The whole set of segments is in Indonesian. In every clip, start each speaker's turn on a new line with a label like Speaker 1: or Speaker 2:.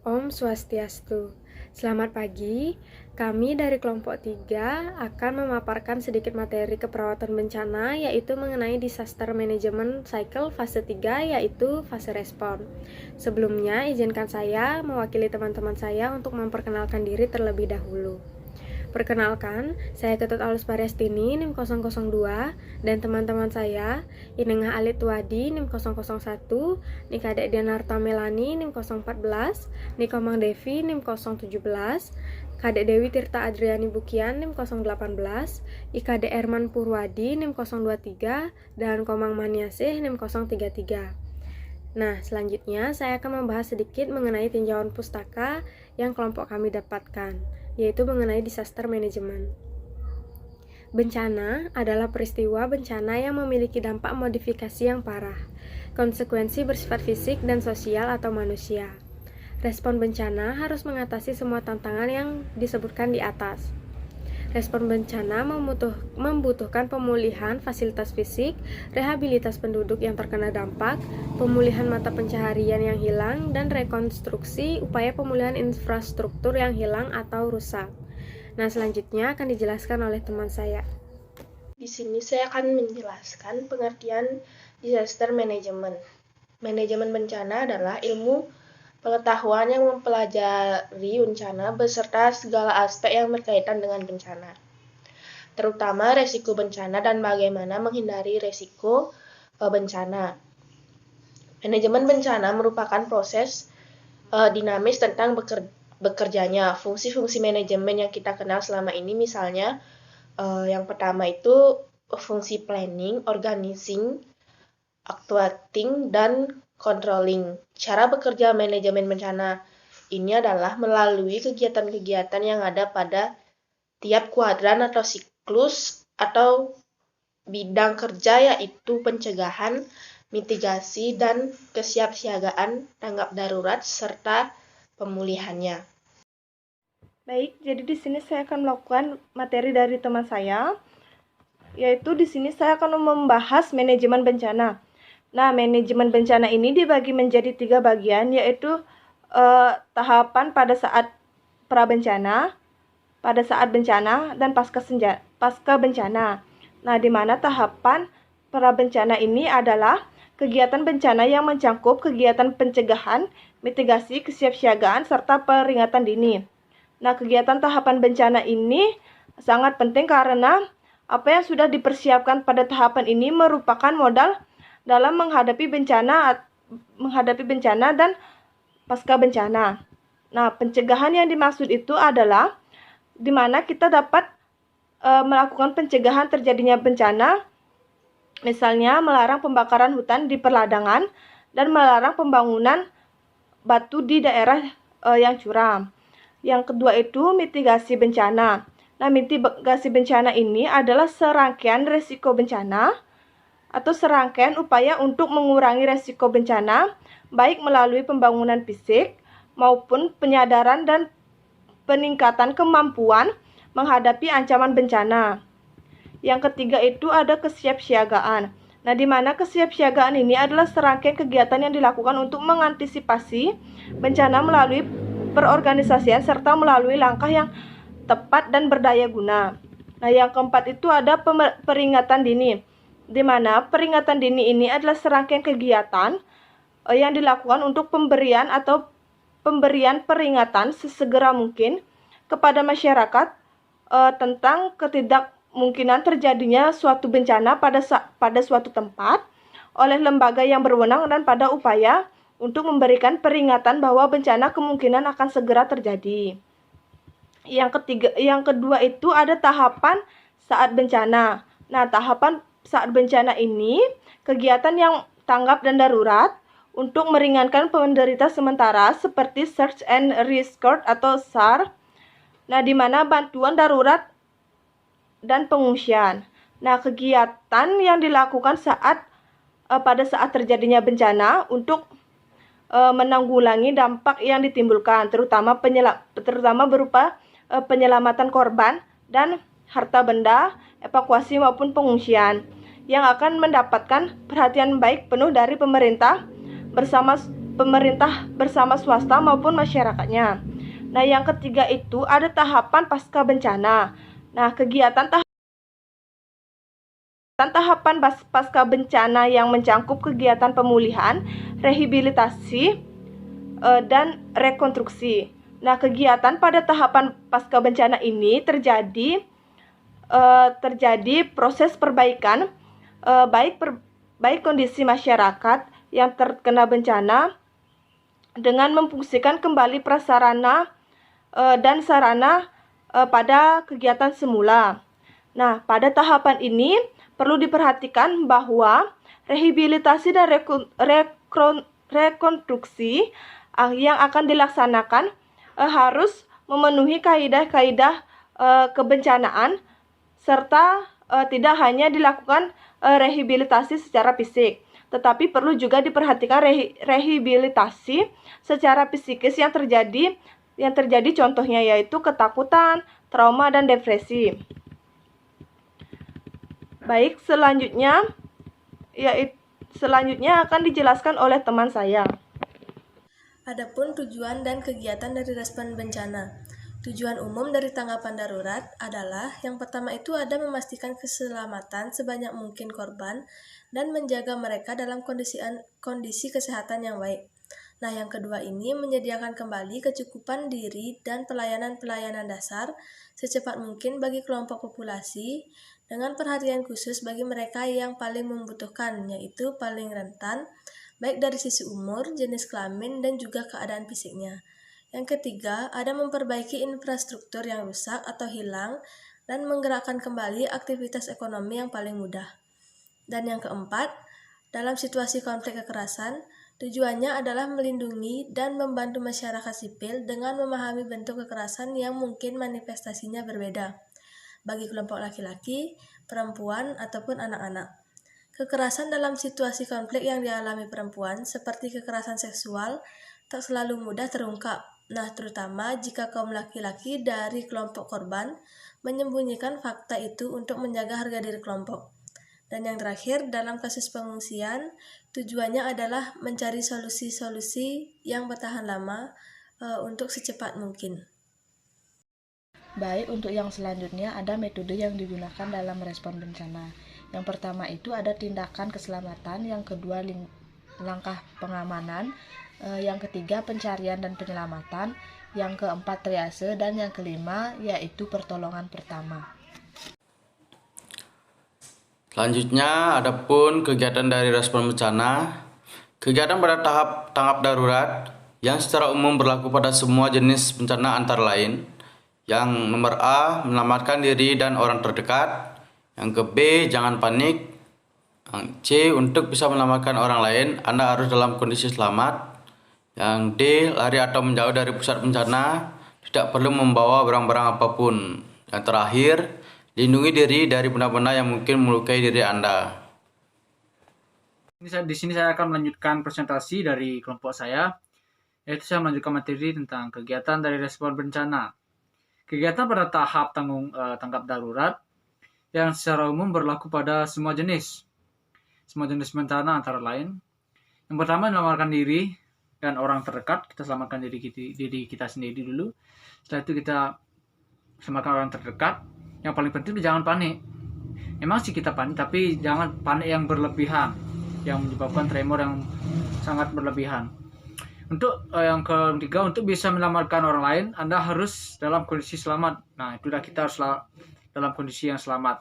Speaker 1: Om Swastiastu. Selamat pagi. Kami dari kelompok 3 akan memaparkan sedikit materi keperawatan bencana, yaitu mengenai disaster management cycle fase 3, yaitu fase respon. Sebelumnya, izinkan saya mewakili teman-teman saya untuk memperkenalkan diri terlebih dahulu. Perkenalkan, saya Ketut Alus Pariastini, NIM 002, dan teman-teman saya, Inengah Alit Wadi, NIM 001, Nikadek Dianarta Melani, NIM 014, Nikomang Devi, NIM 017, Kadek Dewi Tirta Adriani Bukian, NIM 018, Ikadek Erman Purwadi, NIM 023, dan Komang Maniasih, NIM 033. Nah, selanjutnya saya akan membahas sedikit mengenai tinjauan pustaka yang kelompok kami dapatkan, yaitu mengenai disaster management. Bencana adalah peristiwa bencana yang memiliki dampak modifikasi yang parah, konsekuensi bersifat fisik dan sosial atau manusia. Respon bencana harus mengatasi semua tantangan yang disebutkan di atas. Respon bencana membutuhkan pemulihan fasilitas fisik, rehabilitas penduduk yang terkena dampak, pemulihan mata pencaharian yang hilang, dan rekonstruksi upaya pemulihan infrastruktur yang hilang atau rusak. Nah, selanjutnya akan dijelaskan oleh teman saya.
Speaker 2: Di sini saya akan menjelaskan pengertian disaster management. Manajemen bencana adalah ilmu pengetahuan yang mempelajari bencana beserta segala aspek yang berkaitan dengan bencana, terutama resiko bencana dan bagaimana menghindari resiko bencana. Manajemen bencana merupakan proses dinamis tentang bekerjanya fungsi-fungsi manajemen yang kita kenal selama ini, misalnya yang pertama itu fungsi planning, organizing, actuating, dan controlling. Cara bekerja manajemen bencana ini adalah melalui kegiatan-kegiatan yang ada pada tiap kuadran atau siklus atau bidang kerja, yaitu pencegahan, mitigasi, dan kesiapsiagaan tanggap darurat serta pemulihannya.
Speaker 3: Baik, jadi di sini saya akan melakukan materi dari teman saya, yaitu di sini saya akan membahas manajemen bencana. Nah, manajemen bencana ini dibagi menjadi 3 bagian, yaitu tahapan pada saat prabencana, pada saat bencana, dan pasca bencana. Nah, di mana tahapan prabencana ini adalah kegiatan bencana yang mencakup kegiatan pencegahan, mitigasi, kesiapsiagaan, serta peringatan dini. Nah, kegiatan tahapan bencana ini sangat penting karena apa yang sudah dipersiapkan pada tahapan ini merupakan modal dalam menghadapi bencana dan pasca bencana. Nah, pencegahan yang dimaksud itu adalah di mana kita dapat melakukan pencegahan terjadinya bencana, misalnya melarang pembakaran hutan di perladangan dan melarang pembangunan batu di daerah yang curam. Yang kedua itu mitigasi bencana. Nah, mitigasi bencana ini adalah serangkaian risiko bencana atau serangkaian upaya untuk mengurangi risiko bencana, baik melalui pembangunan fisik maupun penyadaran dan peningkatan kemampuan menghadapi ancaman bencana. Yang ketiga itu ada kesiapsiagaan. Nah, di mana kesiapsiagaan ini adalah serangkaian kegiatan yang dilakukan untuk mengantisipasi bencana melalui perorganisasian serta melalui langkah yang tepat dan berdaya guna. Nah, yang keempat itu ada peringatan dini, di mana peringatan dini ini adalah serangkaian kegiatan yang dilakukan untuk pemberian peringatan sesegera mungkin kepada masyarakat tentang ketidakmungkinan terjadinya suatu bencana pada suatu tempat oleh lembaga yang berwenang dan pada upaya untuk memberikan peringatan bahwa bencana kemungkinan akan segera terjadi. Yang kedua itu ada tahapan saat bencana. Nah, tahapan saat bencana ini kegiatan yang tanggap dan darurat untuk meringankan penderita sementara seperti Search and Rescue atau SAR. Nah, di mana bantuan darurat dan pengungsian. Nah, kegiatan yang dilakukan pada saat terjadinya bencana untuk menanggulangi dampak yang ditimbulkan, terutama berupa penyelamatan korban dan harta benda, evakuasi maupun pengungsian, yang akan mendapatkan perhatian baik penuh dari pemerintah bersama pemerintah bersama swasta maupun masyarakatnya. Nah, yang ketiga itu ada tahapan pasca bencana. Nah, tahapan pasca bencana yang mencakup kegiatan pemulihan, rehabilitasi, dan rekonstruksi. Nah, kegiatan pada tahapan pasca bencana ini terjadi proses perbaikan baik kondisi masyarakat yang terkena bencana dengan memfungsikan kembali prasarana dan sarana pada kegiatan semula. Nah, pada tahapan ini perlu diperhatikan bahwa rehabilitasi dan rekonstruksi yang akan dilaksanakan harus memenuhi kaidah-kaidah kebencanaan serta tidak hanya dilakukan rehabilitasi secara fisik, tetapi perlu juga diperhatikan rehabilitasi secara psikis yang terjadi contohnya yaitu ketakutan, trauma, dan depresi. Baik, selanjutnya akan dijelaskan oleh teman saya.
Speaker 4: Adapun tujuan dan kegiatan dari respon bencana. Tujuan umum dari tanggapan darurat adalah yang pertama itu ada memastikan keselamatan sebanyak mungkin korban dan menjaga mereka dalam kondisi kesehatan yang baik. Nah, yang kedua ini menyediakan kembali kecukupan diri dan pelayanan-pelayanan dasar secepat mungkin bagi kelompok populasi dengan perhatian khusus bagi mereka yang paling membutuhkan, yaitu paling rentan, baik dari sisi umur, jenis kelamin, dan juga keadaan fisiknya. Yang ketiga, ada memperbaiki infrastruktur yang rusak atau hilang dan menggerakkan kembali aktivitas ekonomi yang paling mudah. Dan yang keempat, dalam situasi konflik kekerasan, tujuannya adalah melindungi dan membantu masyarakat sipil dengan memahami bentuk kekerasan yang mungkin manifestasinya berbeda bagi kelompok laki-laki, perempuan, ataupun anak-anak. Kekerasan dalam situasi konflik yang dialami perempuan, seperti kekerasan seksual, tak selalu mudah terungkap. Nah, terutama jika kaum laki-laki dari kelompok korban menyembunyikan fakta itu untuk menjaga harga diri kelompok. Dan yang terakhir, dalam kasus pengungsian, tujuannya adalah mencari solusi-solusi yang bertahan lama untuk secepat mungkin.
Speaker 5: Baik, untuk yang selanjutnya ada metode yang digunakan dalam respon bencana. Yang pertama itu ada tindakan keselamatan, yang kedua langkah pengamanan, yang ketiga pencarian dan penyelamatan, yang keempat triase, dan yang kelima yaitu pertolongan pertama.
Speaker 6: Selanjutnya, adapun kegiatan dari respon bencana. Kegiatan pada tahap tanggap darurat yang secara umum berlaku pada semua jenis bencana antara lain. Yang nomor A, menyelamatkan diri dan orang terdekat. Yang ke B, jangan panik. Yang C, untuk bisa menyelamatkan orang lain, Anda harus dalam kondisi selamat. Yang D, lari atau menjauh dari pusat bencana, tidak perlu membawa barang-barang apapun. Yang terakhir, lindungi diri dari benda-benda yang mungkin melukai diri Anda.
Speaker 7: Di sini saya akan melanjutkan presentasi dari kelompok saya, yaitu saya melanjutkan materi tentang kegiatan dari respon bencana. Kegiatan pada tahap tanggap darurat yang secara umum berlaku pada semua jenis bencana antara lain. Yang pertama, menyelamatkan diri dan orang terdekat. Kita selamatkan diri kita sendiri dulu. Setelah itu kita selamatkan orang terdekat. Yang paling penting itu jangan panik. Memang sih kita panik, tapi jangan panik yang berlebihan, yang menyebabkan tremor yang sangat berlebihan. Untuk yang ketiga, untuk bisa menyelamatkan orang lain, Anda harus dalam kondisi selamat. Nah, itulah kita harus dalam kondisi yang selamat.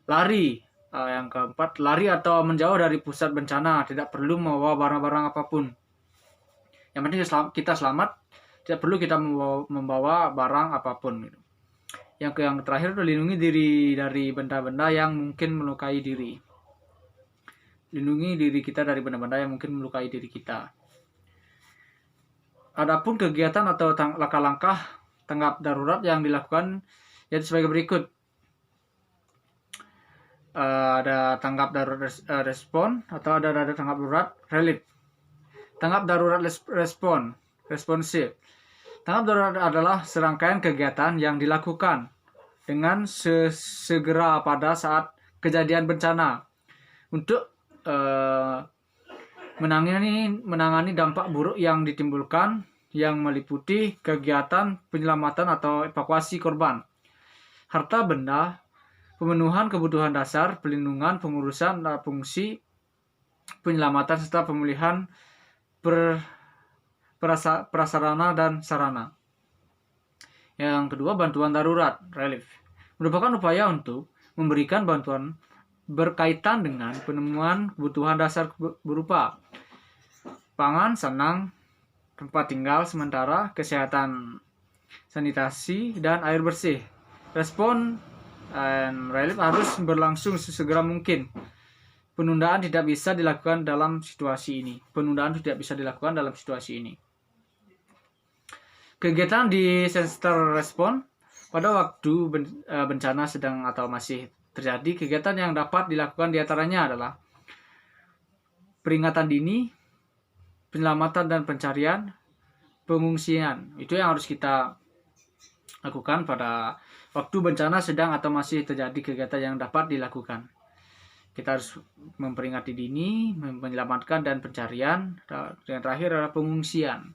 Speaker 7: Lari, yang keempat, lari atau menjauh dari pusat bencana, tidak perlu membawa barang-barang apapun. Yang penting kita selamat, tidak perlu kita membawa barang apapun. Yang terakhir, lindungi diri dari benda-benda yang mungkin melukai diri. Lindungi diri kita dari benda-benda yang mungkin melukai diri kita. Adapun kegiatan atau langkah-langkah tanggap darurat yang dilakukan yaitu sebagai berikut. Ada tanggap darurat respon atau ada tanggap darurat relief. Tanggap darurat responsif. Tanggap darurat adalah serangkaian kegiatan yang dilakukan dengan segera pada saat kejadian bencana untuk menangani dampak buruk yang ditimbulkan yang meliputi kegiatan penyelamatan atau evakuasi korban, harta benda, pemenuhan kebutuhan dasar, pelindungan, pengurusan fungsi, penyelamatan serta pemulihan prasarana dan sarana. Yang kedua, bantuan darurat relief merupakan upaya untuk memberikan bantuan berkaitan dengan pemenuhan kebutuhan dasar berupa pangan, sandang, tempat tinggal sementara, kesehatan, sanitasi, dan air bersih. Respon relief harus berlangsung sesegera mungkin. Penundaan tidak bisa dilakukan dalam situasi ini. Kegiatan di center respon pada waktu bencana sedang atau masih terjadi, kegiatan yang dapat dilakukan diantaranya adalah peringatan dini, penyelamatan dan pencarian, pengungsian. Itu yang harus kita lakukan pada waktu bencana sedang atau masih terjadi, kegiatan yang dapat dilakukan. Kita harus memperingati dini, menyelamatkan dan pencarian. Yang terakhir adalah pengungsian.